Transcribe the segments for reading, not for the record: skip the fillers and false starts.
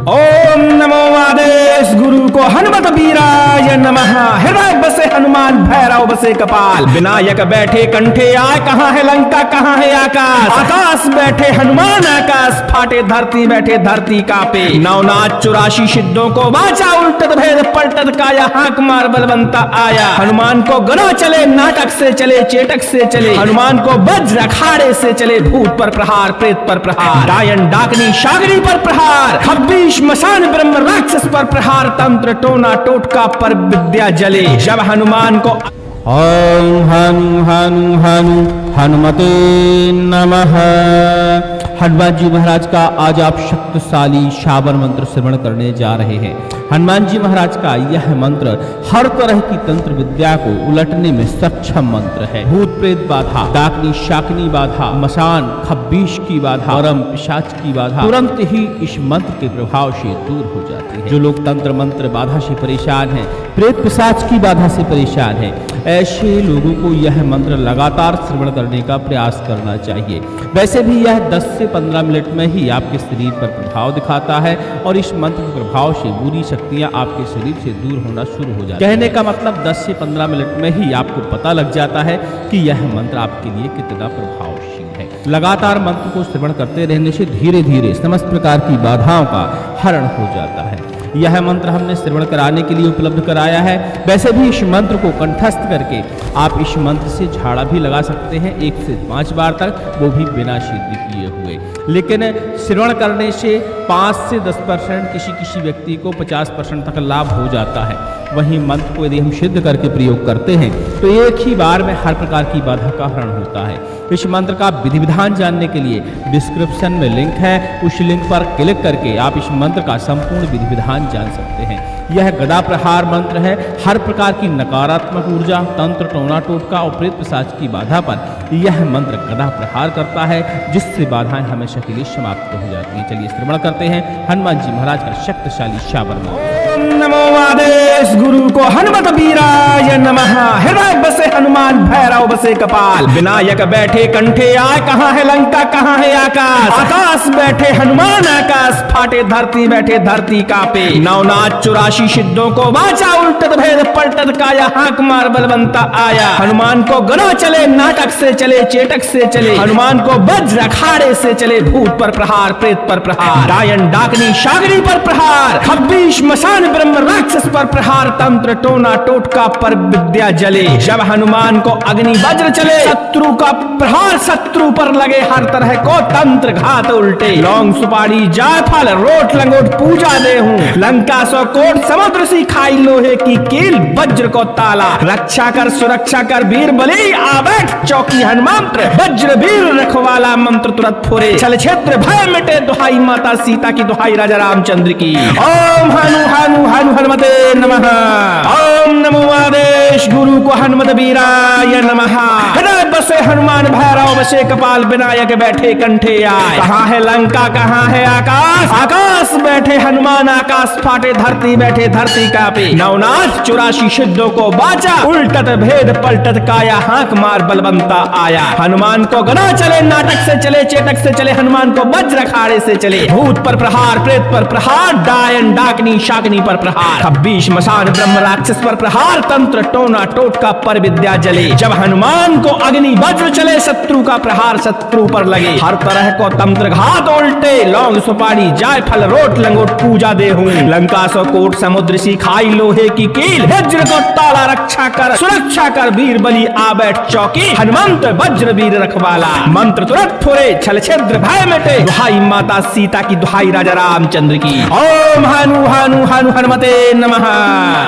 ओम नमो आदेश गुरु को हनुमत वीराय नमः। हृदय बसे हनुमान भैरव बसे कपाल, विनायक बैठे कंठे आए, कहाँ है लंका कहाँ है आकाश। आकाश बैठे हनुमान आकाश फाटे, धरती बैठे धरती कापे। नवनाथ 84 सिद्धों को बाचा, उल्टत भेद पलटत काया, हाक मार बलवंता आया। हनुमान को गदा चले, नाटक से चले, चेटक से चले। हनुमान को वज्र अखाड़े से चले, भूत पर प्रहार प्रेत पर प्रहार, डायन डाकनी शागरी पर प्रहार, खब्बीश मसान ब्रह्म राक्षस पर प्रहार, तंत्र टोना टोटका पर विद्या जले। जब हनुमान को ओम हनु हनु हनु हनुमते नमः। हनुमान जी महाराज का आज आप शक्तिशाली शाबर मंत्र श्रवण करने जा रहे हैं। हनुमान जी महाराज का यह मंत्र हर तरह की तंत्र विद्या को उलटने में सक्षम मंत्र है। भूत प्रेत बाधा, डाकनी शाकनी बाधा, मसान खब्बीश की बाधा, परम पिशाच की बाधा तुरंत ही इस मंत्र के प्रभाव से दूर हो जाती है। जो लोग तंत्र मंत्र बाधा से परेशान हैं, प्रेत पिशाच की बाधा से परेशान हैं, ऐसे लोगों को यह मंत्र लगातार श्रवण करने का प्रयास करना चाहिए। वैसे भी यह 10 से 15 मिनट में ही आपके शरीर पर प्रभाव दिखाता है और इस मंत्र के प्रभाव से बुरी शक्तियां आपके शरीर से दूर होना शुरू हो जाती है। कहने का मतलब 10 से 15 मिनट में ही आपको पता लग जाता है कि यह मंत्र आपके लिए कितना प्रभावशील है। लगातार मंत्र को श्रवण करते रहने से धीरे धीरे समस्त प्रकार की बाधाओं का हरण हो जाता है। यह मंत्र हमने श्रवण कराने के लिए उपलब्ध कराया है। वैसे भी इस मंत्र को कंठस्थ करके आप इस मंत्र से झाड़ा भी लगा सकते हैं 1 से 5 बार तक, वो भी बिना सिद्ध किए हुए। लेकिन श्रवण करने से 5 से 10% किसी व्यक्ति को 50% तक लाभ हो जाता है। वहीं मंत्र को यदि हम सिद्ध करके प्रयोग करते हैं तो एक ही बार में हर प्रकार की बाधा का हरण होता है। इस मंत्र का विधि विधान जानने के लिए डिस्क्रिप्शन में लिंक है, उस लिंक पर क्लिक करके आप इस मंत्र का संपूर्ण विधि विधान जान सकते हैं। यह गदा प्रहार मंत्र है। हर प्रकार की नकारात्मक ऊर्जा, तंत्र टोना टोटका और प्रेत पिशाच की बाधा पर यह मंत्र गदा प्रहार करता है, जिससे बाधाएं हमेशा के लिए समाप्त हो जाती हैं। चलिए श्रवण करते हैं हनुमान जी महाराज का शक्तिशाली शाबर मंत्र। नमो आदेश गुरु को हनुमत वीराय नमः। हृदय बसे हनुमान भैरव बसे कपाल, विनायक बैठे कंठे आए, कहाँ है लंका कहाँ है आकाश। आकाश बैठे हनुमान आकाश फाटे, धरती बैठे धरती कापे। नवनाथ 84 सिद्धों को बाचा, उल्टत भेद पलटत काया, हाक मार बलवंता आया। हनुमान को गदा चले, नाटक से चले, चेटक से चले। हनुमान को वज्र अखाड़े से चले, भूत पर प्रहार प्रेत पर प्रहार, डायन डाकनी शागरी पर प्रहार, खब्बीश मसान ब्रह्म राक्षस पर प्रहार, तंत्र टोना टोटका पर विद्या जले। जब हनुमान को अग्नि वज्र चले, शत्रु का प्रहार शत्रु पर लगे, हर तरह को तंत्र घात उल्टे। लौंग सुपारी जायफल रोट लंगोट पूजा दे हूँ, लंका 100 कोट समुद्र सी खाई, लोहे की कील वज्र को ताला। रक्षा कर सुरक्षा कर वीर बली, आ बैठ चौकी हनुमान वज्र वीर रखवाला, मंत्र तुरंत फुरे छल क्षेत्र भय मिटे, दुहाई माता सीता की, दुहाई राजा रामचंद्र की। ओम हनु हनु हनु हनुमते नमः। ओम नमो आदेश गुरु को हनुमत वीराय नमः। हृदय बसे हनुमान भैरव बसे कपाल, विनायक बैठे कंठे आए, कहाँ है लंका कहाँ है आकाश। आकाश बैठे हनुमान आकाश फाटे, धरती बैठे धरती कापे। नवनाथ 84 सिद्धों को बाचा, उल्टत भेद पलटत काया, हाक मार बलवंता आया। हनुमान को गदा चले, नाटक से चले, चेटक से चले। हनुमान को वज्र अखाड़े से चले, भूत पर प्रहार प्रेत पर प्रहार, डायन डाकनी शाकनी पर प्रहार, खब्बीश मसान ब्रह्म राक्षस पर प्रहार, तंत्र टोना टोटका पर विद्या जले। जब हनुमान को अग्नि वज्र चले, शत्रु का प्रहार शत्रु पर लगे, हर तरह को तंत्र घात उल्टे। लौंग सुपारी जायफल रोट लंगोट पूजा दे हूँ, लंका 100 कोट समुद्र सी खाई, लोहे की कील वज्र को ताला। रक्षा कर सुरक्षा कर वीर बली, आ बैठ चौकी हनुमंत वज्र वीर रखवाला। मंत्र तुरंत फुरे छल छिद्र भय मिटे, दुहाई माता सीता की, दुहाई राजा रामचंद्र की। ओम हनु हनु हनु हनुमते नमः।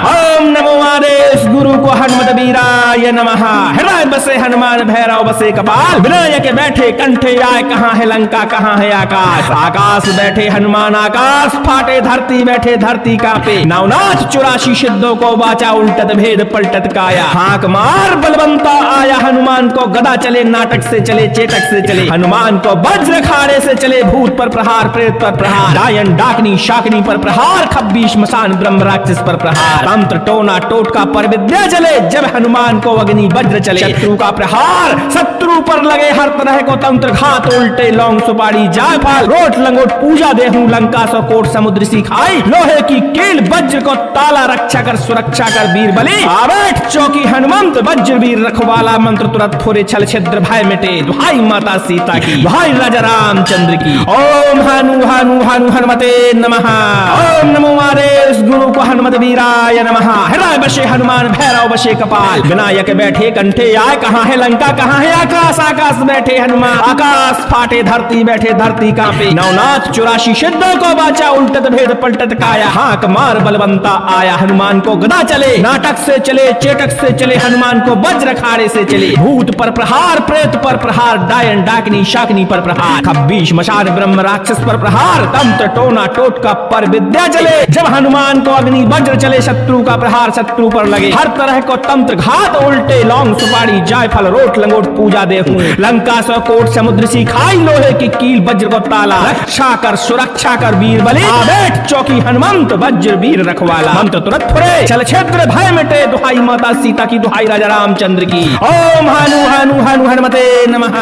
ओम नमो आदेश गुरु को हनुमत वीराय नमः। हृदय बसे हनुमान भैरव बसे कपाल, विनायक बैठे कंठे आए, कहाँ है लंका कहाँ है आकाश। आकाश बैठे हनुमान आकाश फाटे, धरती बैठे धरती कापे। नवनाथ 84 सिद्धों को बाचा, उल्टत भेद पलटत काया, हाक मार बलवंता आया। हनुमान को गदा चले, नाटक से चले, चेटक से चले। हनुमान को वज्र अखाड़े से चले, भूत पर प्रहार प्रेत पर प्रहार, डायन डाकनी शाकनी पर प्रहार, खब्बीश मसान ब्रह्म राक्षस पर प्रहार, तंत्र टोना टोटका पर विद्या जले। जब हनुमान को अग्नि वज्र चले, शत्रु का प्रहार शत्रु पर लगे, हर तरह को तंत्र घात उल्टे। लौंग सुपारी जायफल रोट लंगोट पूजा दे हूँ, लंका 100 कोट कोट समुद्र सी खाई लोहे की कील वज्र को ताला रक्षा कर सुरक्षा कर वीर बलि आबैठ चौकी हनुमंत वज्र वीर रखवाला मंत्र तुरंत फोरे छल छिद्र भय मिटे दुहाई माता सीता की दुहाई राजा रामचंद्र की ओम हनु हनु हनु हनुमते नमः ओम नमो आदेश गुरु को हनुमत वीराय नमः हृदय बसे हनुमान भैरव बसे कपाल विनायक बैठे कंठे आए कहाँ है लंका कहाँ है आकाश आकाश बैठे हनुमान आकाश फाटे धरती बैठे धरती कांपे नवनाथ 84 सिद्धों को बाचा उल्टत भेद पलटत काया हाक मार बलवंता आया हनुमान को गदा चले नाटक से चले चेटक से चले हनुमान को वज्र खाड़े से चले भूत पर प्रहार प्रेत पर प्रहार डायन डाकनी शाकनी पर प्रहार खब्बीश मशान ब्रह्म राक्षस पर प्रहार तंत्र टोना टोटका पर विद्या चले जब हनुमान को अग्नि वज्र चले शत्रु का प्रहार शत्रु पर लगे हर तरह को तंत्र घात उल्टे लौंग सुपारी जायफल रोट लंगोट पूजा देहूं लंका सौ कोट समुद्र सी खाई लोहे की कील वज्र को ताला रक्षा कर सुरक्षा कर वीर बलि आबैठ चौकी हनुमंत वज्र वीर रखवाला मंत्र तुरंत फुरे छल क्षेत्र भय मिटे दुहाई माता सीता की दुहाई राजा रामचंद्र की ओम हनु हनु हनु हनुमते नमः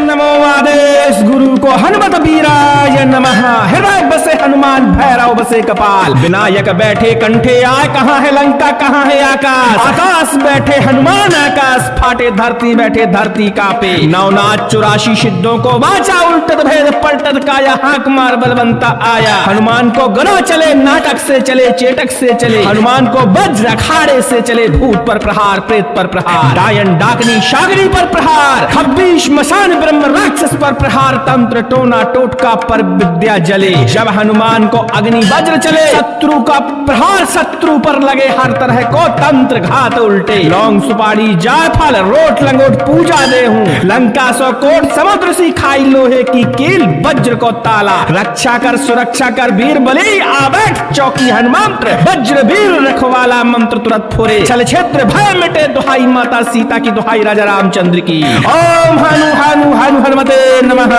नमो आदेश गुरु को हनुमत वीराय नमः हृदय बसे हनुमान भैरव बसे कपाल विनायक बैठे कंठे आए कहाँ है लंका कहाँ है आकाश आकाश बैठे हनुमान आकाश फाटे धरती बैठे धरती कापे नवनाथ 84 सिद्धों को बाचा उल्टत भेद पलटत काया हाक मार बलवंता आया हनुमान को गदा चले नाटक से चले चेटक से चले हनुमान को वज्र अखाड़े से चले भूत पर प्रहार प्रेत पर प्रहार डायन डाकनी शागनी पर प्रहार खब्बीश मशान ब्रह्म राक्षस पर प्रहार तंत्र टोना टोटका पर विद्या जले जब हनुमान को अग्नि वज्र चले शत्रु का प्रहार शत्रु पर लगे हर तरह को तंत्र घात उल्टे लौंग सुपारी जायफल रोट लंगोट पूजा देहूं लंका सौ कोट समुद्र सी खाई लोहे की कील वज्र को ताला रक्षा कर सुरक्षा कर वीर बलि आबैठ चौकी हनुमंत वज्र वीर रखवाला मंत्र तुरंत फुरे छल क्षेत्र भय मिटे दुहाई माता सीता की दुहाई राजा रामचंद्र की ओम हनु हनु हनु हनुमते नमः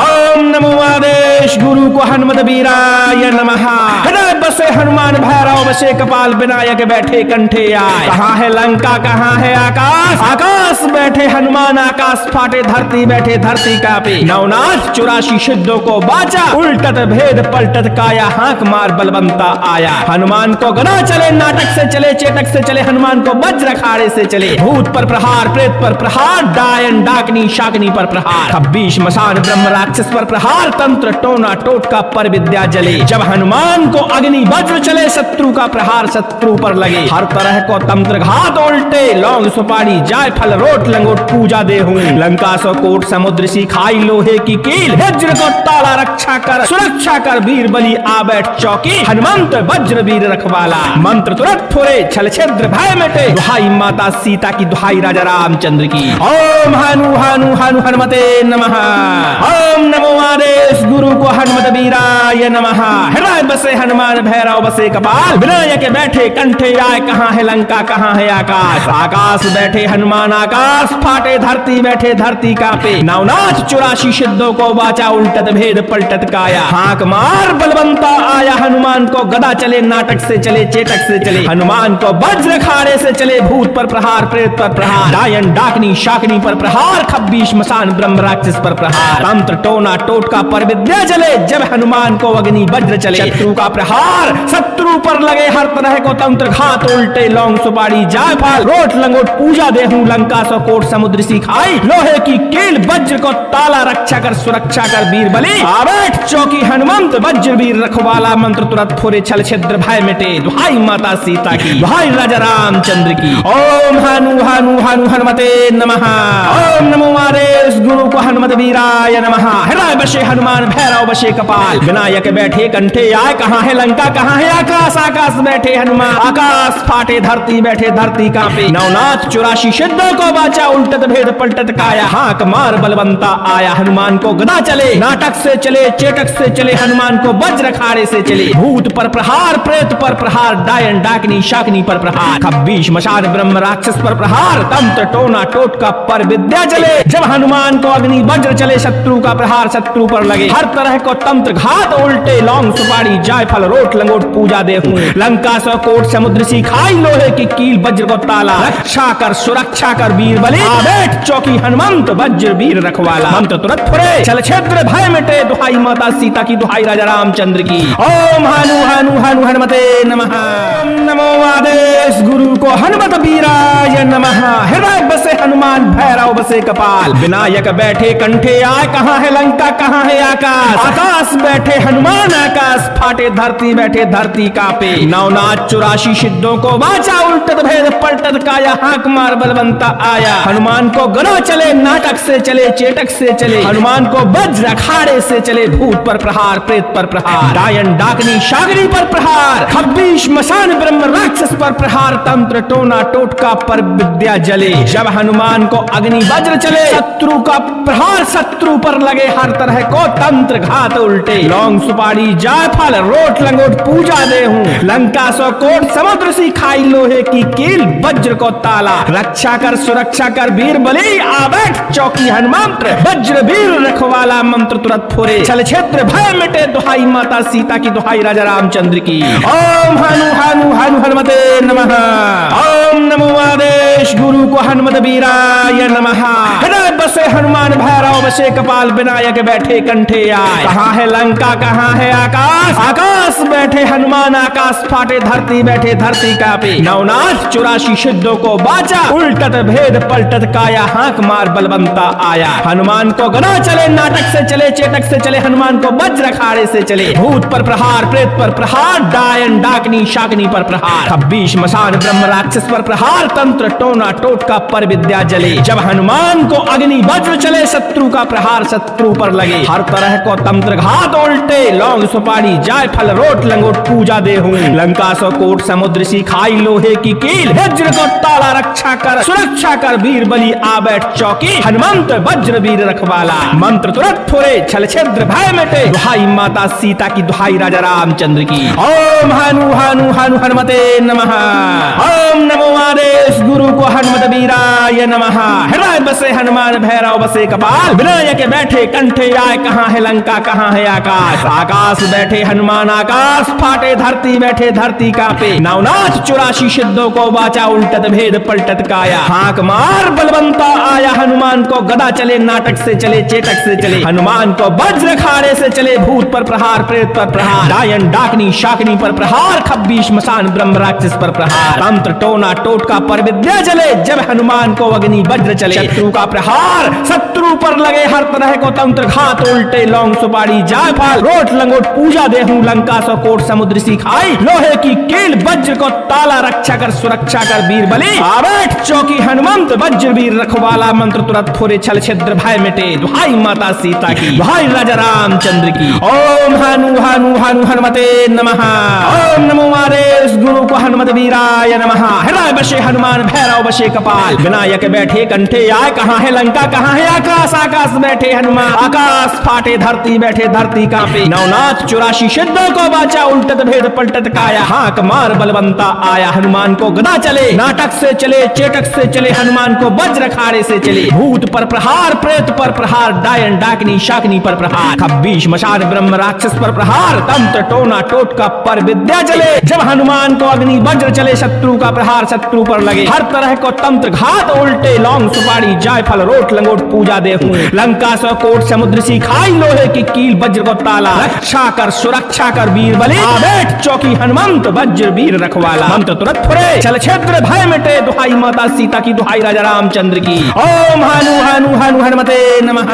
ओम नमो आदेश गुरु को हनुमत वीराय नमः हृदय बसे हनुमान भैरव बसे कपाल विनायक बैठे कंठे आए कहाँ है लंका कहाँ है आकाश आकाश बैठे हनुमान आकाश फाटे धरती बैठे धरती कापे नवनाथ 84 सिद्धों को बाचा उल्टत भेद पलटत काया हाक मार बलवंता आया हनुमान को गदा चले नाटक से चले चेटक से चले हनुमान को वज्र अखाड़े से चले भूत पर प्रहार प्रेत पर प्रहार डायन डाकनी शाकनी पर प्रहार खब्बीश मशान ब्रह्म राक्षस पर प्रहार तंत्र टोना टोटका पर विद्या जले जब हनुमान को अग्नि वज्र चले शत्रु का प्रहार शत्रु पर लगे हर तरह को तंत्र घात उल्टे लौंग सुपारी जायफल रोट लंगोट पूजा देहूं लंका सौ कोट समुद्र सी खाई लोहे की कील वज्र को ताला रक्षा कर सुरक्षा कर वीर बलि आबैठ चौकी हनुमंत वज्र वीर रखवाला मंत्र तुरंत फुरे छल छिद्र भय मिटे दुहाई माता सीता की दुहाई राजा रामचंद्र की ओम हनु हनु हनु हनुमते नमः ओम नमो आदेश गुरु को हनुमत वीराय नमः हृदय बसे हनुमान भैरव बसे कपाल विनायक बैठे कंठे आए कहाँ है लंका कहाँ है आकाश आकाश बैठे हनुमान आकाश फाटे धरती बैठे धरती कापे नवनाथ 84 सिद्धों को बाचा उल्टत भेद पलटत काया हाक मार बलवंता आया हनुमान को गदा चले नाटक से चले चेटक से चले हनुमान को वज्र खाड़े से चले भूत पर प्रहार प्रेत पर प्रहार डायन डाकनी शाकनी पर प्रहार खब्बीश मशान ब्रह्म राक्षस पर प्रहार तंत्र टोना टोटका पर विद्या जले जब हनुमान को अग्नि वज्र चले शत्रु का प्रहार शत्रु पर लगे हर तरह को तंत्र घात उल्टे लौंग सुपारी जायफल रोट लंगोट पूजा देहूं लंका सौ कोट समुद्र सी खाई लोहे की कील वज्र को ताला रक्षा कर सुरक्षा कर वीर बलि आबैठ चौकी हनुमंत वज्र वीर रखवाला मंत्र तुरंत फुरे छल छिद्र भय मिटे दुहाई माता सीता की दुहाई राजा रामचंद्र की ओम हनु हनु हनु हनुमते नमः ओम नमो आदेश गुरु को हनुमत वीराय नमः हृदय बसे हनुमान भैरव बसे कपाल विनायक बैठे कंठे आए कहाँ है लंका कहाँ है आकाश आकाश बैठे हनुमान आकाश फाटे धरती बैठे धरती कांपे नवनाथ 84 सिद्धों को बाचा उल्टत भेद पलटत काया हाक मार बलवंता आया हनुमान को गदा चले नाटक से चले चेटक से चले हनुमान को वज्र अखाड़े से चले भूत भूत पर प्रहार, प्रेत पर प्रहार, डायन डाकनी शाकनी पर प्रहार, खब्बीश मशान ब्रह्म राक्षस पर प्रहार, तंत्र टोना टोटका पर विद्या चले। जब हनुमान को अग्नि वज्र चले, शत्रु का प्रहार शत्रु पर लगे, हर तरह को तंत्र घात उल्टे, लौंग सुपारी जायफल रोट लंगोट पूजा देहूं। लंका सौ कोट समुद्र सी खाई, लोहे की कील वज्र को ताला, रक्षा कर सुरक्षा कर वीर बलि, आबेट चौकी हनुमंत वज्र वीर रखवाला। मंत्र तुरंत फुरे चल क्षेत्र भय मिटे, दुहाई माता सीता की, दुहाई राजा रामचंद्र की। ओम हनु हनु हनु हनुमते नमः। नमो आदेश गुरु को हनुमत वीराय नमः। हृदय बसे हनुमान, भैरव बसे कपाल, विनायक बैठे कंठे आए, कहाँ है लंका कहाँ है आकाश। आकाश बैठे हनुमान, आकाश फाटे, धरती बैठे धरती कापे। नवनाथ 84 सिद्धों को वाचा, उल्टत भेद पलटत काया, हाक मार बलवंता आया। हनुमान को गदा चले, नाटक से चले चेटक से चले, हनुमान को वज्र अखाड़े से चले, भूत पर प्रहार प्रेत पर प्रहार, डायन डाकनी शागनी पर प्रहार, खब्बीश मशान ब्रह्म राक्षस पर प्रहार, तंत्र टोना टोटका पर विद्या जले। जब हनुमान को अग्नि वज्र चले, शत्रु का प्रहार शत्रु पर लगे, हर तरह को तंत्र घात उल्टे, लौंग सुपारी जायफल रोट लंगोट पूजा देहूं। लंका सौ कोट समुद्र सी खाई, लोहे की कील वज्र को ताला, रक्षा कर सुरक्षा कर वीर बलि, आबेट चौकी हनुमंत्र वज्र वीर रखवाला। मंत्र तुरंत फुरे चल क्षेत्र भय मिटे, दुहाई माता सीता की, दुहाई राजा रामचंद्र की। ओम हनु हनु हनु हनुमते नमः। ओम नमो आदेश गुरु को हनुमत वीराय नमः। हृदय बसे हनुमान, भैरव बसे कपाल, विनायक बैठे कंठे आए, कहाँ है लंका कहाँ है आकाश। आकाश बैठे हनुमान, आकाश फाटे, धरती बैठे धरती कापे। नवनाथ 84 सिद्धों को बाचा, उल्टत भेद पलटत काया, हाक मार बलवंता आया। हनुमान को गदा चले, नाटक से चले चेटक से चले, हनुमान को वज्र अखाड़े से चले, भूत पर प्रहार प्रेत पर प्रहार, डायन डाकनी शाकनी पर प्रहार, खब्बीश मशान ब्रह्म राक्षस पर प्रहार, तंत्र टोना टोटका पर विद्या जले। जब हनुमान को अग्नि वज्र चले, शत्रु का प्रहार शत्रु पर लगे, हर तरह को तंत्र घात उल्टे, लौंग सुपारी जायफल रोट लंगोट पूजा देहूं। लंका सौ कोट समुद्र सी खाई, लोहे की कील वज्र को ताला, रक्षा कर सुरक्षा कर वीर बलि, आबेट चौकी हनुमंत वज्र वीर रखवाला। मंत्र तुरंत फुरे छल छिद्र भय मिटे, दुहाई माता सीता की, दुहाई राजा रामचंद्र की। ओम हनु हनु हनु हनुमते नमः। ओम नमो आदेश गुरु को हनुमत वीराय नमः। हृदय बसे हनुमान, भैरव बसे कपाल, विनायक बैठे कंठे आए, कहाँ है लंका कहाँ है आकाश। आकाश बैठे हनुमान, आकाश फाटे, धरती बैठे धरती कापे। नवनाथ 84 सिद्धों को वाचा, उल्टत भेद पलटत काया, हाक मार बलवंता आया। हनुमान को गदा चले, नाटक से चले चेटक से चले, हनुमान को वज्र खाड़े से चले, भूत पर प्रहार प्रेत पर प्रहार, डायन डाकनी शाकनी पर प्रहार, खब्बीश मशान ब्रह्म राक्षस पर प्रहार, तंत्र टोना टोटका पर विद्या जले। जब हनुमान को अग्नि वज्र चले, शत्रु का प्रहार शत्रु पर लगे, हर तरह को तंत्र घात उल्टे, लौंग सुपारी जायफल रोट लंगोट पूजा देहूं। लंका सौ कोट समुद्र सी खाई, लोहे की कील वज्र को ताला, रक्षा कर सुरक्षा कर वीर बलि, आबेट चौकी हनुमंत वज्र वीर रखवाला। मंत्र तुरंत फुरे छल छिद्र भय मिटे, दुहाई माता सीता की, दुहाई राजा रामचंद्र की। ओम हनु हनु हनु हनुमते नमः। ओम नमो आदेश गुरु को हनुमत वीराय नमः। हृदय बसे हनुमान, भैरव बसे कपाल, विनायक बैठे कंठे आए, कहाँ है लंका कहाँ है आकाश। आकाश बैठे हनुमान, आकाश फाटे, धरती बैठे धरती कापे। नवनाथ 84 सिद्धों को बाचा, उल्टत भेद पलटत काया, हाक मार बलवंता आया। हनुमान को गदा चले, नाटक से चले चेटक से चले, हनुमान को वज्र खाड़े से चले, भूत पर प्रहार प्रेत पर प्रहार, डायन डाकनी शाकनी पर प्रहार, खब्बीश मशान ब्रह्म राक्षस पर प्रहार, तंत्र टोना टोटका पर विद्या जले। जब हनुमान को अग्नि वज्र चले, शत्रु का प्रहार शत्रु पर लगे, हर तरह को तंत्र घात उल्टे, लौंग सुपारी जायफल रोट लंगोट पूजा देहूं। लंका सौ कोट समुद्र सी खाई, लोहे की कील वज्र को ताला, रक्षा कर सुरक्षा कर वीर बलि, आबेट चौकी हनुमंत वज्र वीर रखवाला। मंत्र तुरंत फुरे चल क्षेत्र भय मिटे, दुहाई माता सीता की, दुहाई राजा रामचंद्र की। ओम हनु हनु हनु हनुमते नमः।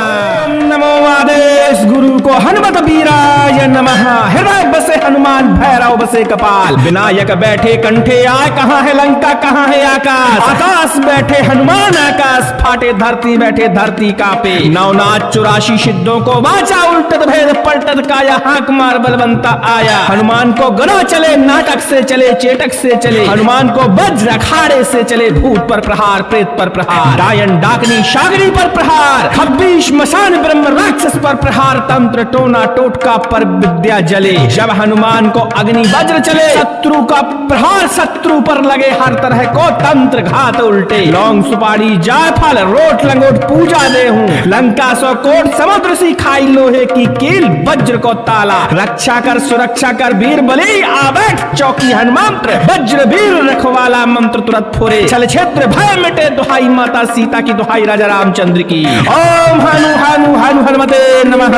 नमो आदेश गुरु को हनुमत वीराय नमः। हृदय बसे हनुमान, भैरव बसे कपाल, विनायक बैठे कंठे आए, कहाँ है लंका कहाँ है आकाश। आकाश बैठे हनुमान, आकाश फाटे, धरती बैठे धरती कापे। नवनाथ 84 सिद्धों को वाचा, उल्टत भेद पलटत काया, हाक मार बलवंता आया। हनुमान को गदा चले नाटक से चले चेटक से चले, हनुमान को वज्र अखाड़े से चले भूत पर प्रहार प्रेत पर प्रहार, डायन डाकनी शागनी पर प्रहार, खब्बीश मसान ब्रह्म राक्षस पर प्रहार, तंत्र टोना टोटका पर विद्या जले। जब हनुमान को अग्नि वज्र चले शत्रु का प्रहार शत्रु पर लगे, हर तरह को तंत्र घात उल्टे, लौंग सुपारी जायफल रोट लंगोट पूजा दे हूँ, लंका सौ कोट समुद्र सी खाई लोहे की कील वज्र को ताला, रक्षा कर सुरक्षा कर वीर बलि आ बैठ चौकी हनुमंत्र, वज्र वीर रखवाला मंत्र तुरंत फुरे, छल क्षेत्र भय मिटे, दुहाई माता सीता की दुहाई राजा रामचंद्र की। ओम हनु हनु हनु हनुमते नमः।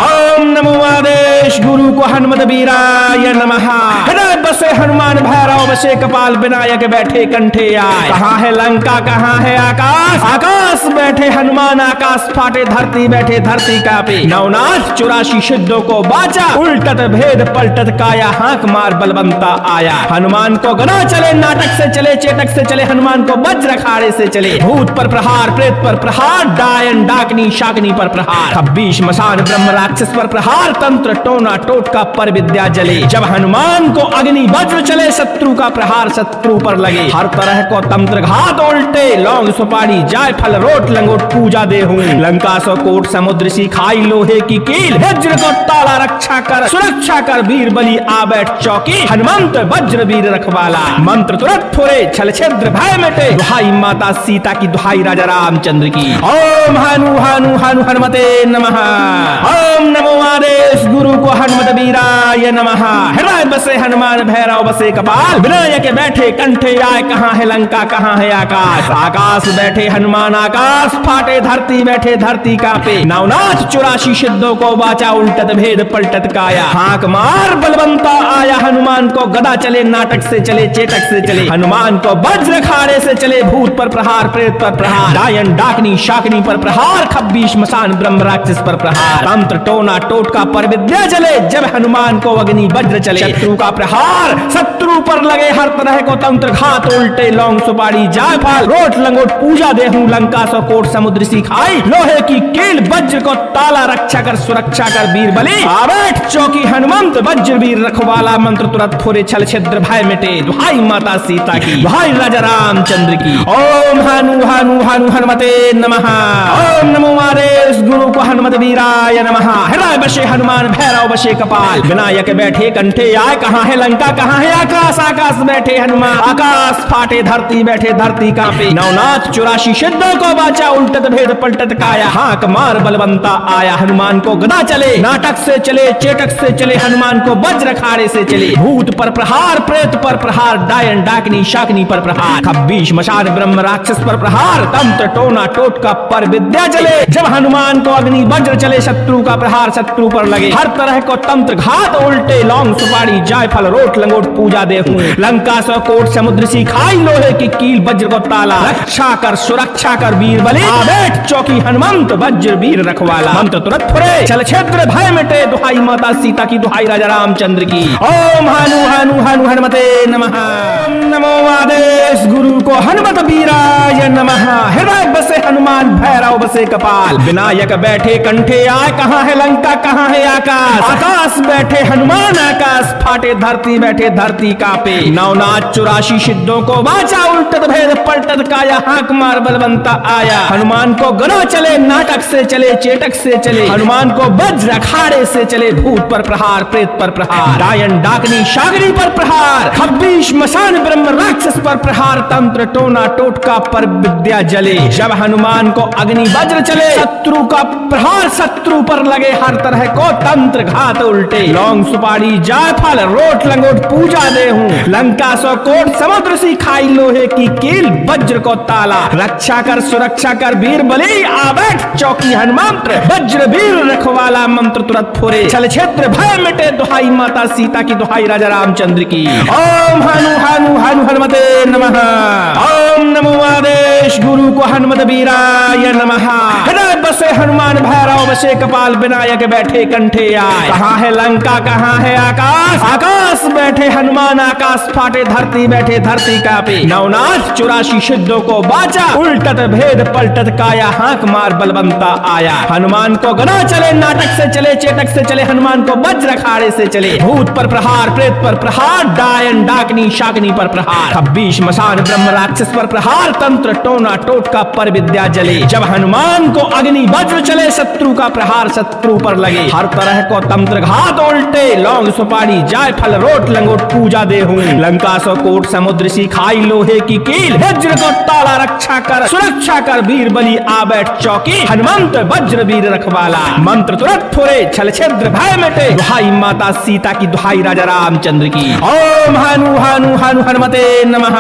ओम नमो आदेश गुरु को हनुमत वीराय नमः। हृदय बसे हनुमान भैरव बसे कपाल, विनायक बैठे कंठे आए, कहाँ है लंका कहाँ है आकाश, आकाश बैठे हनुमान आकाश फाटे, धरती बैठे धरती कापे, नवनाथ 84 सिद्धों को बाचा, उल्टत भेद पलटत काया, हाक मार बलवंता आया। हनुमान को गदा चले नाटक से चले चेटक से चले, हनुमान को वज्र अखाड़े से चले, भूत पर प्रहार प्रेत पर प्रहार, डायन डाकनी शाकनी पर प्रहार, खब्बीश मसान ब्रह्म राक्षस पर प्रहार, तंत्र टोना टोटका पर विद्या जले। जब हनुमान को अग्नि वज्र चले शत्रु का प्रहार शत्रु पर लगे, हर तरह को तंत्र घात उल्टे, लौंग सुपारी जायफल रोट लंगोट पूजा दे हूँ, लंका सौ कोट समुद्र सी खाई लोहे की कील, वज्र को ताला रक्षा कर सुरक्षा कर वीर बलि आ बैठ चौकी, हनुमंत वज्र वीर रखवाला, मंत्र तुरंत फुरे छल छिद्र भय मिटे, दुहाई माता सीता की दुहाई राजा रामचंद्र की। ओम हनु हनु हनु हनुमते नमः। ओम नमो आदेश गुरु को हनुमत वीराय नमः। हृदय बसे हनुमान भैरव बसे कपाल, विनायक बैठे कंठे आए, कहाँ है लंका कहाँ है आकाश, आकाश बैठे हनुमान आकाश फाटे, धरती बैठे धरती कापे, नवनाथ 84 सिद्धों को बाचा, उल्टत भेद पलटत काया, हाक मार बलवंता आया। हनुमान को गदा चले नाटक से चले चेटक से चले, हनुमान को वज्र अखाड़े से चले, भूत पर प्रहार प्रेत पर प्रहार, डायन डाकनी शाकनी पर प्रहार, खब्बीश मसान ब्रह्म राक्षस पर प्रहार, तंत्र टोना टोटका पर विद्या जले। जब हनुमान को अग्नि वज्र चले शत्रु का प्रहार शत्रु पर लगे, हर तरह को तंत्र घात उल्टे, लौंग सुपारी जायफल रोट लंगोट पूजा दे हूँ, लंका सौ कोट समुद्र सी खाई लोहे की कील, वज्र को ताला रक्षा कर सुरक्षा कर वीर बलि आ बैठ चौकी, हनुमंत वज्र वीर रखवाला, मंत्र तुरंत फुरे छल छिद्र भय मिटे, दुहाई माता सीता की दुहाई राजा रामचंद्र की। ओम हनु हनु हनु हनुमते नमः। ओम नमो आदेश गुरु को हनुमत वीराय नमः। हृदय बसे हनुमान भैरव बसे कपाल, विनायक बैठे कंठे आए, कहाँ है लंका कहाँ है आकाश, आकाश बैठे हनुमान आकाश फाटे, धरती बैठे धरती कांपे, नवनाथ 84 सिद्धों को बाचा, उल्टत भेद पलटत काया, हाक मार बलवंता आया। हनुमान को गदा चले नाटक से चले चेटक से चले, हनुमान को वज्र अखाड़े से चले, भूत पर प्रहार प्रेत पर प्रहार, डायन डाकनी शाकनी पर प्रहार, खब्बीश मशान ब्रह्म राक्षस पर प्रहार, तंत्र टोना टोटका पर विद्या जले। जब हनुमान को अग्नि वज्र चले शत्रु का प्रहार शत्रु पर लगे, हर तरह को तंत्र घात उल्टे, लौंग सुपारी जायफल रोट लंगोट पूजा दे हूँ, लंका सौ कोट समुद्र सी खाई लोहे की कील, वज्र को ताला रक्षा कर सुरक्षा कर वीर बलि आ बैठ चौकी, हनुमंत वज्र वीर रखवाला, मंत्र तुरंत फुरे छल छिद्र भय मिटे, दुहाई माता सीता की दुहाई राजा रामचंद्र की। ओम हनु हनु हनु हनुमते नमः। नमो आदेश गुरु को हनुमत वीराय नमः। हृदय बसे हनुमान भैरव बसे कपाल, विनायक बैठे कंठे आए, कहाँ है लंका कहाँ है आकाश, आकाश बैठे हनुमान आकाश फाटे, धरती बैठे धरती कापे, नवनाथ 84 सिद्धों को बाचा, उल्टत भेद पलटत काया, हाक मार बलवंता आया। हनुमान को गदा चले नाटक से चले चेटक से चले, हनुमान को वज्र अखाड़े से चले, भूत पर प्रहार प्रेत पर प्रहार, डायन डाकनी शागनी पर प्रहार, खब्बीश मसान ब्रह्म राक्षस पर प्रहार, तंत्र टोना टोटका पर विद्या जले। जब हनुमान को अग्नि वज्र चले शत्रु का प्रहार शत्रु पर लगे, हर तरह को तंत्र घात उल्टे, लौंग सुपारी जायफल रोट लंगोट पूजा दे हूँ, लंका सौ कोट समुद्र सी खाई लोहे की कील, वज्र को ताला रक्षा कर सुरक्षा कर वीर बलि आ बैठ चौकी, हनुमंत वज्र वीर रखवाला, मंत्र तुरंत फुरे छल छिद्र भय मिटे, दुहाई माता सीता की दुहाई राजा रामचंद्र की। ओम हनु हनु हनु हनुमते नमः। ओम नमो आदेश गुरु को हनुमत वीराय नमः। हृदय बसे हनुमान भैरव बसे कपाल, विनायक बैठे कंठे आए, कहाँ है लंका कहाँ है आकाश, आकाश बैठे हनुमान आकाश फाटे धरती बैठे धरती कापे। नवनाथ 84 सिद्धों को बाचा उल्टत भेद पलटत काया हाक मार बलवंता आया। हनुमान को गदा चले नाटक से चले चेटक से चले हनुमान को वज्र अखाड़े से चले। भूत पर प्रहार प्रेत पर प्रहार डायन डाकनी शाकनी पर प्रहार 26 मसान ब्रह्म राक्षस पर प्रहार तंत्र टोना टोटका पर विद्या जले। जब हनुमान को अग्नि वज्र चले शत्रु का प्रहार शत्रु पर लगे। हर तरह को तंत्र घात उल्टे लौंग सुपारी जायफल रोट लंगोट पूजा दे हूँ। लंका सौ कोट समुद्र सी खाई लोहे की कील वज्र को ताला रक्षा कर सुरक्षा कर वीर बलि आ बैठ चौकी। हनुमंत वज्र वीर रखवाला मंत्र तुरंत फुरे छल छिद्र भय मिटे। दुहाई माता सीता की दुहाई राजा रामचंद्र की। ओम हनु हनु हनु हनुमते नमः।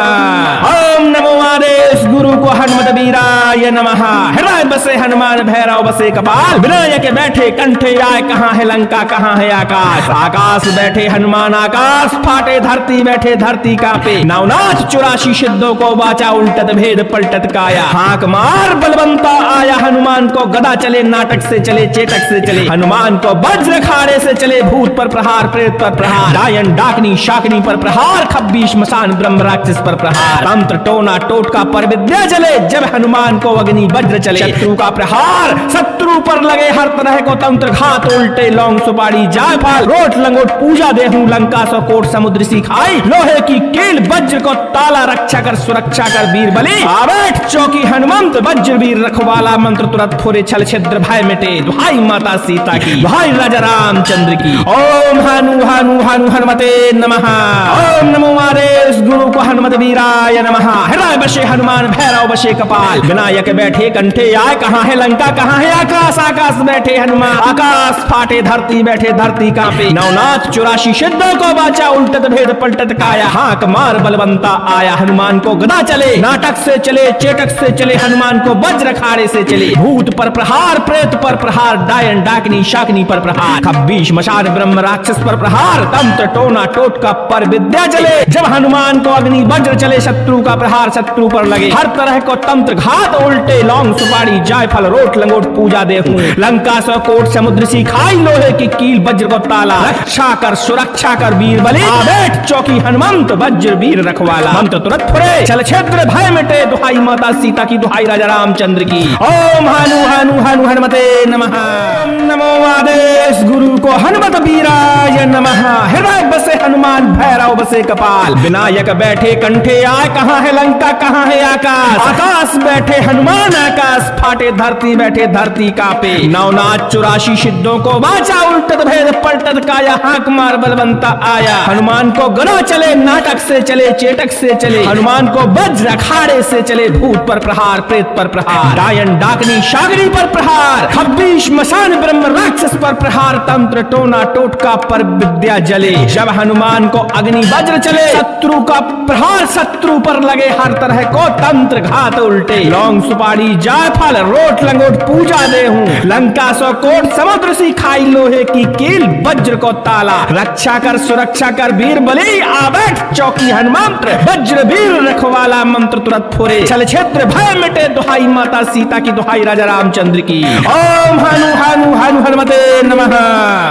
ओम नमो आदेश गुरु को हनुमत वीराय नमः। हृदय बसे हनुमान भैरव बसे कपाल विनायक बैठे कंठे आए। कहाँ है लंका कहाँ है आकाश। आकाश बैठे हनुमान आकाश फाटे धरती बैठे धरती कापे। नवनाथ 84 सिद्धों को बाचा उल्टत भेद पलटत काया। हाक मार बलवंता आया। हनुमान को गदा चले नाटक से चले चेटक से चले। हनुमान को वज्र खाड़े से चले। भूत पर प्रहार प्रेत पर प्रहार डायन डाकनी शाकनी पर प्रहार 26 मसान ब्रह्म राक्षस पर प्रहार तंत्र टोना टोटका पर विद्या जले। जब हनुमान को अग्नि वज्र चले शत्रु का प्रहार शत्रु पर लगे। हर तरह को तंत्र घात उल्टे लौंग सुपारी जायफल रोट लंगोट पूजा दे हूँ। लंका सौ कोट समुद्र सी खाई लोहे की कील वज्र को ताला रक्षा कर सुरक्षा कर वीर बलि आवेठ चौकी। हनुमंत वज्र वीर रखवाला मंत्र तुरंत फुरे छल छिद्र भय मिटे। दुहाई माता सीता की दुहाई राजा रामचंद्र की। ओम हनु हनु हनु हनुमते नमः। ओम नमो आदेश गुरु को हनुमत वीराय नमः। हृदय बसे हनुमान भैरव बसे कपाल विनायक बैठे कंठे आए। कहाँ है लंका कहाँ है आकाश। आकाश बैठे हनुमान आकाश फाटे धरती बैठे धरती कापे। नवनाथ 84 सिद्धों को बाचा उल्टत भेद पलटत काया। हाक मार बलवंता आया। हनुमान को गदा चले नाटक से चले चेटक से चले। हनुमान को वज्र खाड़े से चले। भूत पर प्रहार प्रेत पर प्रहार डायन डाकनी शाकनी पर प्रहार 26 मशान ब्रह्म राक्षस पर प्रहार तंत्र टोना टोटका पर विद्या जले। जब हनुमान को अग्नि वज्र चले शत्रु का प्रहार शत्रु पर लगे। हर तरह को तंत्र घात उल्टे लौंग सुपारी जायफल रोट लंगोट पूजा दे हूँ। लंका सौ कोट समुद्र सी खाई लोहे की कील वज्र को ताला रक्षा कर सुरक्षा कर वीर बलि आवेठ चौकी। हनुमंत वज्र वीर रखवाला मंत्र तुरंत फुरे छल छिद्र भय मिटे। दुहाई माता सीता की दुहाई राजा रामचंद्र की। ओम हनु हनु हनु हनुमते नमः। ओम नमो आदेश गुरु को हनुमत वीराय नमः। हृदय बसे हनुमान भैरव बसे कपाल विनायक बैठे कंठे आए। कहाँ है लंका कहाँ है आकाश। आकाश बैठे हनुमान आकाश फाटे धरती बैठे धरती कापे। नवनाथ 84 सिद्धों को बाचा उल्टत भेद पलटत काया। हाक मार बलवंता आया। हनुमान को गदा चले नाटक से चले चेटक से चले। हनुमान को वज्र अखाड़े से चले। भूत पर प्रहार प्रेत पर प्रहार डायन डाकनी शाकनी पर प्रहार 26 मसान ब्रह्म राक्षस पर प्रहार तंत्र टोना टोटका पर विद्या जले। जब हनुमान को अग्नि वज्र चले शत्रु का प्रहार शत्रु पर लगे। हर तरह को तंत्र घात उल्टे लौंग सुपारी जायफल रोट लंगोट पूजा दे हूँ। लंका सौ कोट समुद्र सी खाई लोहे की कील वज्र को ताला रक्षा कर सुरक्षा कर वीर बलि आवेठ चौकी। हनुमंत वज्र वीर रखवाला मंत्र तुरंत फुरे छल छिद्र भय मिटे। दुहाई माता सीता की दुहाई राजा रामचंद्र की। ओम हनु हनु हनु हनुमते नमः।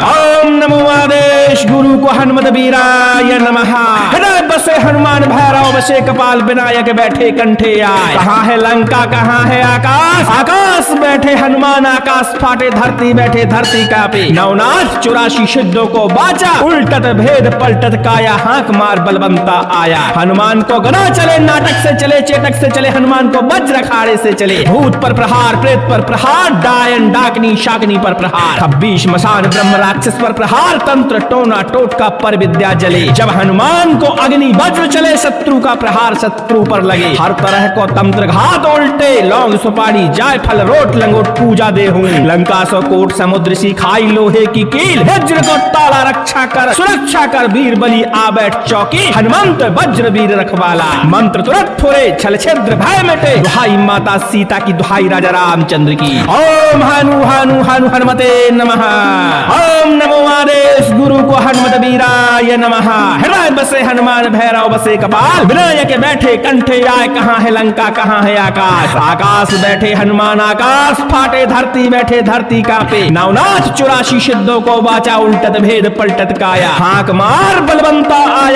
ओम नमो आदेश गुरु को हनुमत वीराय नमः। हृदय बसे हनुमान भैरव बसे कपाल विनायक बैठे कंठे आए। कहाँ है लंका कहाँ है आकाश। आकाश बैठे हनुमान आकाश फाटे धरती बैठे धरती कापे। नवनाथ 84 सिद्धों को बाचा उल्टत भेद पलटत काया। हाक मार बलवंता आया। हनुमान को गदा चले नाटक से चले चेटक से चले। हनुमान को वज्र खाड़े से चले। भूत पर प्रहार प्रेत पर प्रहार डायन डाकनी शाकनी पर प्रहार 26 मसान ब्रह्म राक्षस पर प्रहार तंत्र टोना टोटका पर विद्या जले। जब हनुमान को अग्नि वज्र चले शत्रु का प्रहार शत्रु पर लगे। हर तरह को तंत्र घात उल्टे लौंग सुपारी जायफल रोट लंगोट पूजा दे हूँ। लंका सौ कोट समुद्र सी खाई लोहे की कील वज्र को ताला रक्षा कर सुरक्षा कर वीर बलि आवेठ चौकी। हनुमंत वज्र वीर रखवाला मंत्र तुरंत फुरे छल छिद्र भय मिटे। दुहाई माता सीता की दुहाई राजा रामचंद्र की। ओम हनु हनु हनु हनुमते नमः। ओम नमो आदेश गुरु को हनुमत वीराय नमः। हृदय बसे हनुमान भैरव बसे कपाल विनायक बैठे कंठे आए। कहाँ है लंका कहाँ है आकाश। आकाश बैठे हनुमान आकाश फाटे धरती बैठे धरती कापे। नवनाथ 84 सिद्धों को बाचा उल्टत भेद पलटत काया। हाक मार बलवंता आया।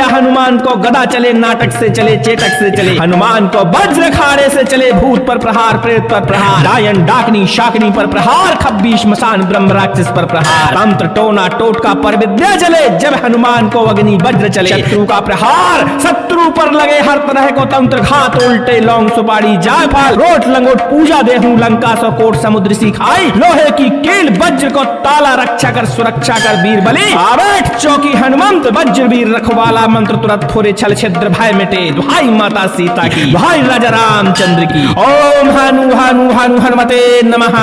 हनुमान को गदा चले नाटक से चले चेटक से चले, हनुमान को वज्र खाड़े से चले, भूत पर प्रहार प्रेत पर प्रहार, डायन डाकनी शाकनी पर प्रहार, खब्बी श्मशान ब्रह्म राक्षस पर प्रहार, तंत्र टोना टोटका पर विद्या चले जब हनुमान को अग्नि वज्र चले, शत्रु का प्रहार शत्रु पर लगे हर तरह को तंत्र घात उल्टे लौंग सुपारी जायफल रोट लंगोट पूजा देहूं लंका सौ कोट समुद्र सिखाई, लोहे की कील वज्र को ताला रक्षा कर सुरक्षा कर वीर बलि आवेट चौकी हनुमंत वज्र वीर रखवाला, मंत्र तुरंत फोरे छल छिद्र भय मिटे, दुहाई माता सीता की दुहाई राजा रामचंद्र की। ओम हनु हनु हनु हनुमते नमः।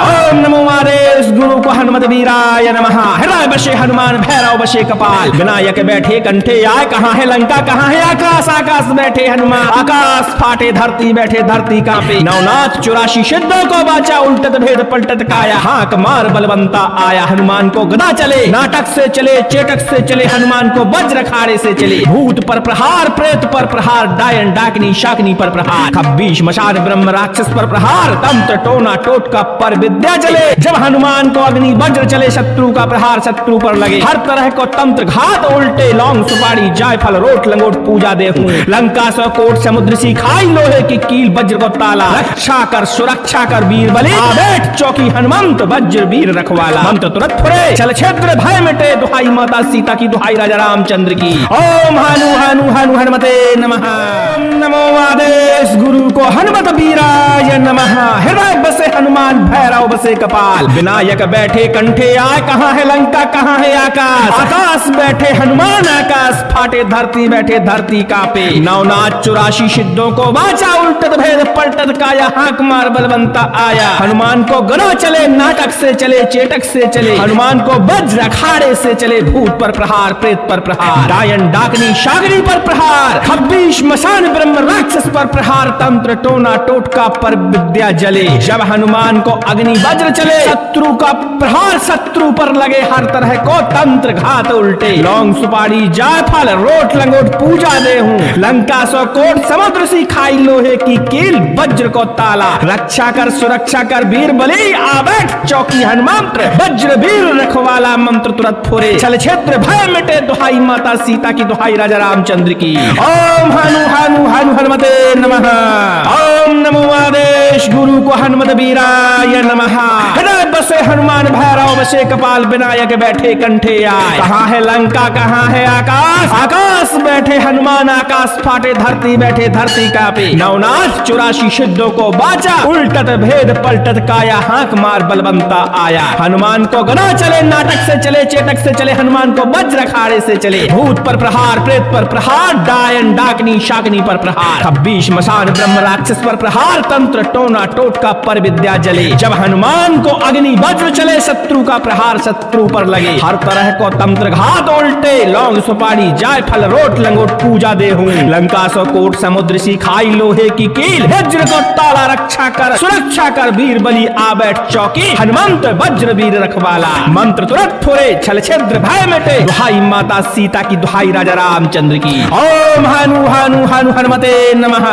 ओम नमो आदेश गुरु को हनुमत वीराय नमः। हृदय बसे हनुमान भैरव बसे कपाल, विनायक बैठे कंठे आए, कहाँ है लंका कहाँ है आकाश, आकाश बैठे हनुमान आकाश फाटे, धरती बैठे धरती कांपे, नवनाथ 84 सिद्धों को बाचा, उल्टत भेद पलटत काया, हाक मार बलवंता आया, हनुमान को गदा चले नाटक से चले चेटक से चले, हनुमान को वज्र खाड़े से चले, भूत पर प्रहार प्रेत पर प्रहार, डायन डाकनी शाकनी पर प्रहार, खब्बी श्मशान ब्रह्म राक्षस पर प्रहार, तंत्र टोना टोटका पर विद्या चले जब हनुमान को अग्नि वज्र चले, शत्रु का प्रहार शत्रु पर लगे हर तरह को तंत्र घात उल्टे लौंग सुपारी जायफल रोट लंगोट पूजा देहूं लंका सौ कोट समुद्र सिखाई, लोहे की कील वज्र को ताला रक्षा कर सुरक्षा कर वीर बलि आवेट चौकी हनुमंत वज्र वीर रखवाला, मंत्र तुरंत फुरे छल छिद्र भय मिटे, दुहाई माता सीता की दुहाई राजा रामचंद्र की। ओम हनु हनु हनु हनुमते नमः। नमो आदेश गुरु को हनुमत वीराय नमः। हृदय बसे हनुमान भैरव बसे कपाल, विनायक बैठे कंठे आए, कहाँ है लंका कहाँ है आकाश, आकाश बैठे हनुमान आकाश फाटे, धरती बैठे धरती कांपे, नवनाथ 84 सिद्धों को बाचा, उल्टत भेद पलटत काया, हाक मार बलवंता आया, हनुमान को गदा चले नाटक से चले चेटक से चले, हनुमान को वज्र अखाड़े से चले, भूत पर प्रहार प्रेत पर प्रहार, डायन डाकनी शाकनी पर प्रहार, खब्बी श्मशान ब्रह्म राक्षस पर प्रहार, तंत्र टोना टोटका पर विद्या जले जब हनुमान को अग्नि वज्र चले, शत्रु का प्रहार शत्रु पर लगे हर तरह को तंत्र घात उल्टे लौंग सुपारी जायफल रोट लंगोट पूजा देहूं लंका सौ कोट समुद्र सिखाई, लोहे की कील वज्र को ताला रक्षा कर सुरक्षा कर वीर बलि आवेट चौकी हनुमंत वज्र वीर रखवाला, मंत्र तुरंत फुरे छल छिद्र भय मिटे, दुहाई माता सीता की दुहाई राजा रामचंद्र की। ओम हनु हनु हनु हनुमते नमः। ओम नमो आदेश गुरु को हनुमत वीराय नमः। हृदय बसे हनुमान भैरव बसे कपाल, विनायक बैठे कंठे आए, कहाँ है लंका कहाँ है आकाश, आकाश बैठे हनुमान आकाश फाटे, धरती बैठे धरती कांपे, नवनाथ 84 सिद्धों को बाचा, उल्टत भेद पलटत काया, हाक मार बलवंता आया, हनुमान को गदा चले नाटक से चले चेटक से चले, हनुमान को वज्र खाड़े से चले, भूत पर प्रहार प्रेत पर प्रहार, डायन डाकनी शाकनी पर प्रहार, खब्बी श्मशान ब्रह्म राक्षस पर प्रहार, तंत्र टोना टोटका पर विद्या जले जब हनुमान को अग्नि वज्र चले, शत्रु का प्रहार शत्रु पर लगे हर तरह को तंत्र घात उल्टे लौंग सुपारी जायफल रोट लंगोट पूजा देहूं लंका सौ कोट समुद्र सिखाई, लोहे की कील वज्र को ताला रक्षा कर सुरक्षा कर वीर बलि आवेट चौकी हनुमंत वज्र वीर रखवाला, मंत्र तुरंत फुरे छल छिद्र भय मिटे, दुहाई माता सीता की दुहाई राजा रामचंद्र की। ओम हनु हनु हनु हनुमते नमः।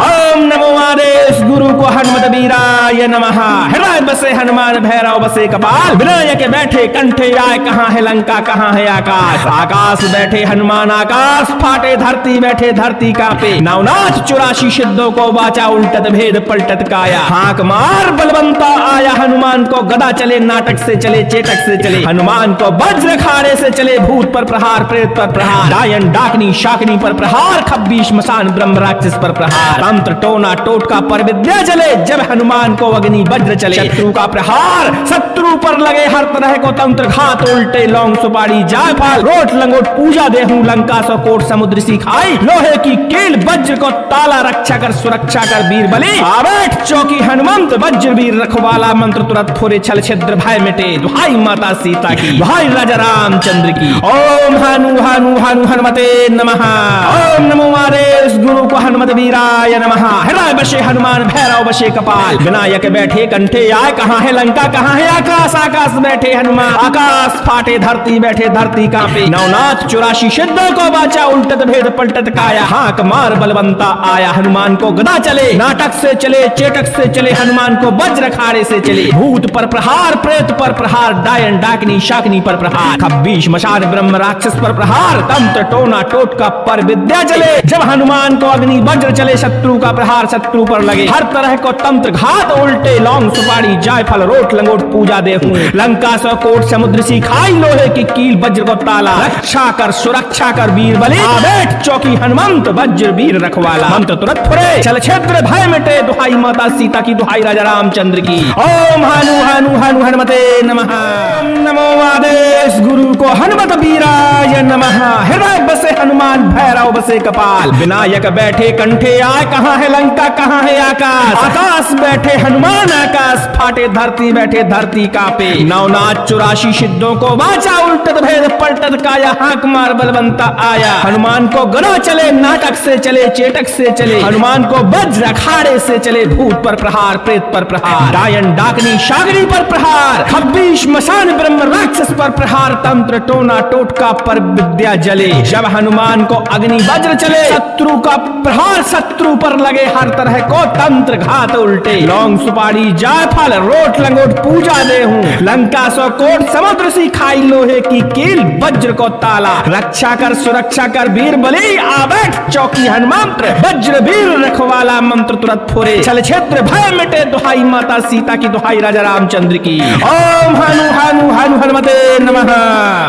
ओम नमो आदेश गुरु को हनुमत वीराय नमः। हृदय बसे हनुमान भैरव बसे कपाल, विनायक बैठे कंठे आए, कहाँ है लंका कहाँ है आकाश, आकाश बैठे हनुमान आकाश फाटे, धरती बैठे धरती कांपे, नवनाथ 84 सिद्धों को बाचा, उल्टत भेद पलटत काया, हाक मार बलवंता आया, हनुमान को गदा चले नाटक से चले चेटक से चले, हनुमान को वज्र खाड़े से चले, भूत पर प्रहार प्रेत पर प्रहार, डायन डाकनी शाकनी पर प्रहार, खब्बी श्मशान ब्रह्म राक्षस पर प्रहार, तंत्र टोना टोटका पर विद्या चले जब हनुमान को अग्नि वज्र चले, शत्रु का प्रहार शत्रु पर लगे हर तरह को तंत्र घात उल्टे लौंग सुपारी जायफल रोट लंगोट पूजा देहूं लंका सौ कोट समुद्र सिखाई, लोहे की कील वज्र को ताला रक्षा कर सुरक्षा कर वीर बलि आवेट चौकी हनुमंत वज्र वीर रखवाला, मंत्र तुरंत फुरे छल छिद्र भय मिटे, दुहाई माता सीता की दुहाई राजा रामचंद्र की। ओम हनु हनु हनु हनुमते नमः। ओम नमो आदेश गुरु को हनुमत वीराय नमः। हृदय बसे हनुमान भैरव बसे कपाल, विनायक बैठे कंठे आए, कहाँ है लंका कहाँ है आकाश, आकाश बैठे हनुमान आकाश फाटे, धरती बैठे धरती कांपे, नवनाथ 84 सिद्धों को बाचा, बाचा उल्टत भेद पलटत काया, हाक मार बलवंता आया, हनुमान को गदा चले, नाटक से चले चेटक से चले, हनुमान को वज्र खाड़े से चले, भूत पर प्रहार प्रेत पर प्रहार, डायन डाकनी शाकनी पर प्रहार, खब्बीश मशान ब्रह्म राक्षस पर प्रहार, तंत्र टोना टोटका पर विद्या चले। जब हनुमान को अग्नि वज्र चले, शत्रु का प्रहार शत्रु पर लगे, हर तरह को तंत्र घात उल्टे, लौंग सुपारी जायफल रोट लंगोट पूजा देहूं, लंका सौ कोट समुद्र सी खाई, लोहे की कील वज्र को ताला, रक्षा कर सुरक्षा कर वीर बलि, आबेट चौकी हनुमंत वज्र वीर रखवाला, मंत्र तुरंत फुरे चल क्षेत्र भय मिटे, दुहाई माता सीता की दुहाई राजा रामचंद्र की। ओम हनु हनु हनु हनुमते नमः। नमो आदेश गुरु को हनुमत वीराय नमः। हृदय बसे हनुमान भैरव बसे कपाल, विनायक बैठे कंठे आए, कहाँ है लंका कहाँ है आकाश, आकाश बैठे हनुमान आकाश फाटे, धरती बैठे धरती कापे, नवनाथ 84 सिद्धों को वाचा उल्टत भेद पलटत काया, हाक मार बलवंता आया, हनुमान को गदा चले, नाटक से चले चेटक से चले, हनुमान को वज्र अखाड़े से चले, भूत पर प्रहार प्रेत पर प्रहार, डायन डाकनी शागनी पर प्रहार, खब्बीश मशान ब्रह्म राक्षस पर प्रहार, तंत्र टोना टोटका पर विद्या जले। जब हनुमान को अग्नि वज्र चले, शत्रु का प्रहार शत्रु पर लगे, हर तरह को तंत्र घात उल्टे, लौंग सुपारी जायफल रोट लंगोट पूजा देहूं, लंका सौ कोट समुद्र सी खाई, लोहे की कील वज्र को ताला, रक्षा कर सुरक्षा कर वीर बलि, आबेट चौकी हनुमंत्र वज्र वीर रखवाला, मंत्र तुरंत फुरे चल क्षेत्र भय मिटे, दुहाई माता सीता की दुहाई राजा रामचंद्र की। ओम हनु हनु हनु हनुमते नमः।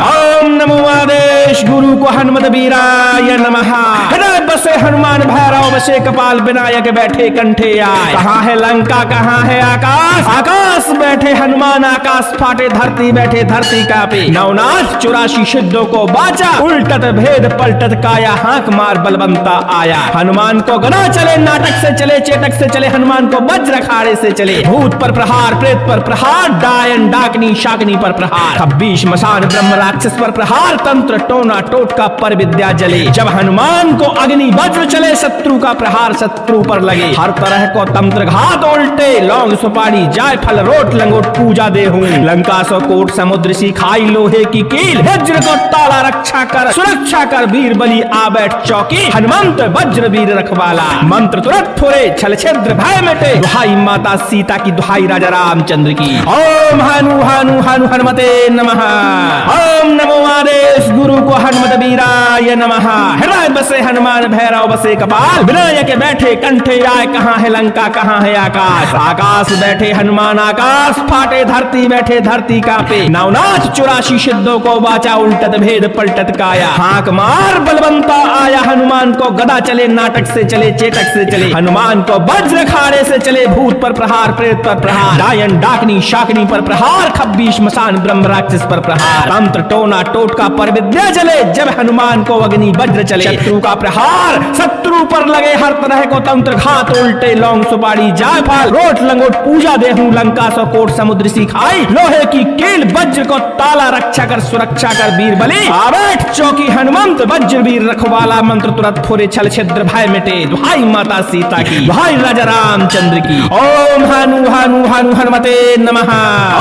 ओम नमो आदेश गुरु को हनुमत वीराय नमः। हृदय बसे हनुमान भैरव बसे कपाल, विनायक बैठे कंठे आए, कहाँ है लंका कहाँ है आकाश, आकाश बैठे हनुमान आकाश फाटे, धरती बैठे धरती कापे, नवनाथ 84 सिद्धों को बाचा उल्टत भेद पलटत काया, हाक मार बलवंता आया, हनुमान को गदा चले, नाटक से चले चेटक से चले, हनुमान को वज्र अखाड़े से चले, भूत पर प्रहार प्रेत पर प्रहार, डायन डाकनी शाकनी पर प्रहार, खब्बीश मशान ब्रह्म राक्षस पर प्रहार, तंत्र टोना टोटका पर विद्या जले। जब हनुमान को अग्नि वज्र चले, शत्रु का प्रहार शत्रु पर लगे, हर तरह को तंत्र घात उल्टे, लौंग सुपारी जायफल रोट लंगोट पूजा देहूं, लंका सौ कोट समुद्र सी खाई, लोहे की कील वज्र को ताला, रक्षा कर सुरक्षा कर वीर बलि, आबेट चौकी हनुमंत वज्र वीर रखवाला, मंत्र तुरंत फुरे छल छिद्र भय मिटे, दुहाई माता सीता की दुहाई राजा रामचंद्र की। ओम हनु हनु हनु हनुमते नमः। ओम नमो आदेश गुरु को हनुमत वीराय नमः। हृदय बसे हनुमान भैरव बसे कपाल, विनायक बैठे कंठे आए, कहाँ है लंका कहाँ है आकाश, आकाश बैठे हनुमान आकाश फाटे, धरती बैठे धरती कापे, नवनाथ 84 सिद्धों को वाचा उल्टत भेद पलटत काया, हाक मार बलवंता आया, हनुमान को गदा चले, नाटक से चले चेटक से चले, हनुमान को वज्र खाड़े से चले, भूत पर प्रहार प्रेत पर प्रहार, डायन डाकनी शाकनी पर प्रहार, खब्बीश मशान ब्रह्म राक्षस पर प्रहार, तंत्र टोना टोटका पर विद्या जले। जब हनुमान को अग्नि वज्र चले, शत्रु का प्रहार शत्रु पर लगे, हर तरह को तंत्र घात उल्टे, लौंग सुपारी जायफल रोट लंगोट पूजा देहूं, लंका सौ कोट समुद्र सी खाई, लोहे की कील वज्र को ताला, रक्षा कर सुरक्षा कर वीर बलि, आबेट चौकी हनुमंत वज्र वीर रखवाला, मंत्र तुरंत फुरे छल छिद्र भय मिटे, दुहाई माता सीता की दुहाई राजा रामचंद्र की। ओम हनु हनु हनु हनुमते नमः।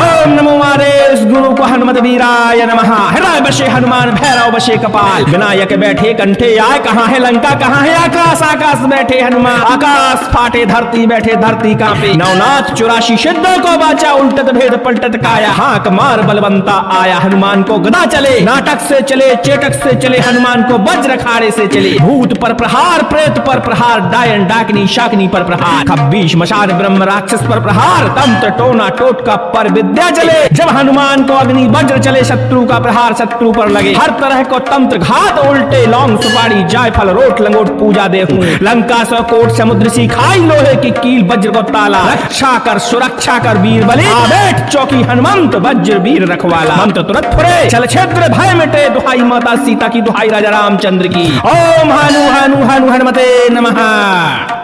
ओम नमो आदेश गुरु को हनुमत वीराय नमः। हृदय बसे हनुमान भैरव बसे कपाल, विनायक बैठे कंठे आए, कहाँ है लंका कहाँ है आकाश, आकाश बैठे हनुमान आकाश फाटे, धरती बैठे धरती कापे, नवनाथ 84 सिद्धों को वाचा उल्टत भेद पलटत काया, हाक मार बलवंता आया, हनुमान को गदा चले, नाटक से चले चेटक से चले, हनुमान को वज्र अखाड़े से चले, भूत पर प्रहार प्रेत पर प्रहार, डायन डाकनी शाकनी पर प्रहार, खब्बीश मशान ब्रह्म राक्षस पर प्रहार, तंत्र टोना टोटका पर विद्या जले। जब हनुमान को अग्नि वज्र चले, शत्रु का प्रहार शत्रु पर लगे, हर तरह को तंत्र घात उल्टे, लौंग सुपारी जायफल रोट लंगोट पूजा देहूं, लंका सौ कोट समुद्र सी खाई, लोहे की कील वज्र को ताला, रक्षा कर सुरक्षा कर वीर बलि, आबेट चौकी हनुमंत वज्र वीर रखवाला, मंत्र तुरंत फुरे छल छिद्र भय मिटे, दुहाई माता सीता की दुहाई राजा रामचंद्र की। ओम हनु हनु हनु हनुमते नमः।